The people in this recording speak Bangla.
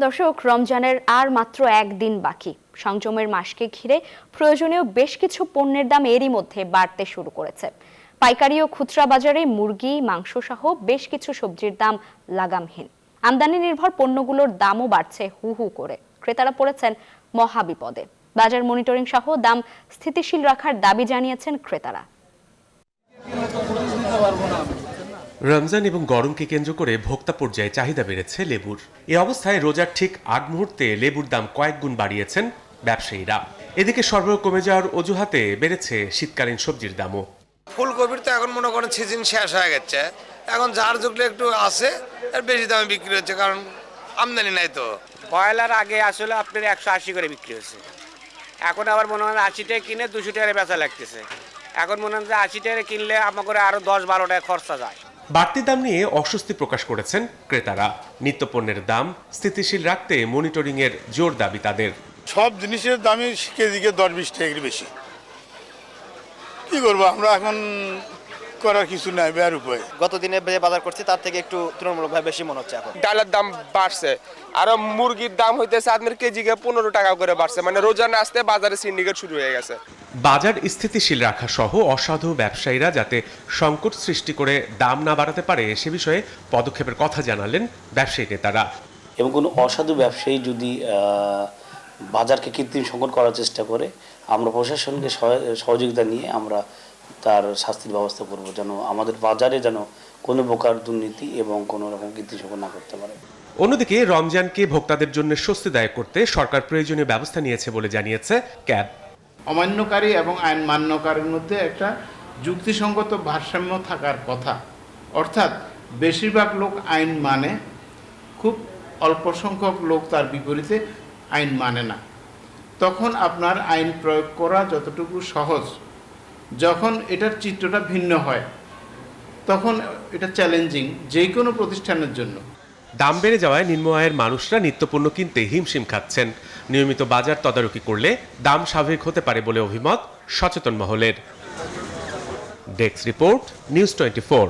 দর্শক, রমজানের আর মাত্র একদিন বাকি। সংযমের মাসকে ঘিরে প্রয়োজনীয় বেশ কিছু পণ্যের দাম এরই মধ্যে বাড়তে শুরু করেছে। পাইকারি ও খুচরা বাজারে মুরগি, মাংস সহ বেশ কিছু সবজির দাম লাগামহীন। আমদানি নির্ভর পণ্যগুলোর দামও বাড়ছে হু হু করে। ক্রেতারা পড়েছেন মহাবিপদে। বাজার মনিটরিং সহ দাম স্থিতিশীল রাখার দাবি জানিয়েছেন ক্রেতারা। রমজান এবং গরমকে কেন্দ্র করে ভোক্তা পর্যায়ে চাহিদা বেড়েছে লেবুর। এ অবস্থায় রোজার ঠিক আগ মুহূর্তে লেবুর দাম কয়েক গুণ বাড়িয়েছেন ব্যবসায়ীরা। এদিকে সরবরাহ কমে যাওয়ার অজুহাতে বেড়েছে শীতকালীন সবজির দামও। ফুলকপির তো এখন মনে করেন সিজন শেষ হয়ে গেছে, এখন যার যুগলে একটু আছে আর বেশি দামে বিক্রি হচ্ছে, কারণ আমদানি নাই তো। ব্রয়লার আগে আসলে আপনার 180 করে বিক্রি হচ্ছে, এখন আবার মনে হয় 80 টাকা কিনে 200 টাকা বেচা লাগতেছে। এখন মনে হয় 80 টাকা কিনলে আমাকে আরো 10-12 টাকা খরচা যায়। বাড়তি দাম নিয়ে অস্বস্তি প্রকাশ করেছেন ক্রেতারা। নিত্যপণ্যের দাম স্থিতিশীল রাখতে মনিটরিং এর জোর দাবি তাদের। সব জিনিসের দামই কেজিকে 10-20 টাকা বেশি। কি করবো আমরা, এখন করার কিছু নাই, বের উপায়। গত দিনে যে বাজার করছি তার থেকে একটু তুলনামূলকভাবে বেশি মনে হচ্ছে। এখন ডালের দাম বাড়ছে, আর মুরগির দাম হইতেছে আপনার কেজিকে 15 টাকা করে বাড়ছে। মানে রোজা না আসতে বাজারে সিন্ডিকেট শুরু হয়ে গেছে। বাজার স্থিতিশীল রাখা সহ অসাধু ব্যবসায়ীরা যাতে সংকট সৃষ্টি করে দাম না বাড়াতে পারে সে বিষয়ে পদক্ষেপের কথা জানালেন ব্যবসায়ী নেতারা। এবং কোনো অসাধু ব্যবসায়ী যদি বাজারকে কৃত্রিম সংকট করার চেষ্টা করে, আমরা প্রশাসনকে সহযোগিতা নিয়ে আমরা তার শাস্তির ব্যবস্থা করব, যেন আমাদের বাজারে যেন কোনো প্রকার দুর্নীতি এবং কোনো রকম কৃত্রিম সংকট না করতে পারে। অন্যদিকে রমজানকে ভোক্তাদের জন্য স্বস্তিদায়ক করতে সরকার প্রয়োজনীয় ব্যবস্থা নিয়েছে বলে জানিয়েছে ক্যাব। অমান্যকারী এবং আইন মান্যকারীর মধ্যে একটা যুক্তিসঙ্গত ভারসাম্য থাকার কথা। অর্থাৎ বেশিরভাগ লোক আইন মানে, খুব অল্প সংখ্যক লোক তার বিপরীতে আইন মানে না। তখন আপনার আইন প্রয়োগ করা যতটুকু সহজ, যখন এটার চিত্রটা ভিন্ন হয় তখন এটা চ্যালেঞ্জিং যে কোনো প্রতিষ্ঠানের জন্য। দাম বেড়ে যাওয়ায় নিম্ন আয়ের মানুষরা নিত্যপণ্য কিনতে হিমশিম খাচ্ছেন। নিয়মিত বাজার তদারকি করলে দাম স্বাভাবিক হতে পারে বলে অভিমত সচেতন মহলের। Desk report, news 24।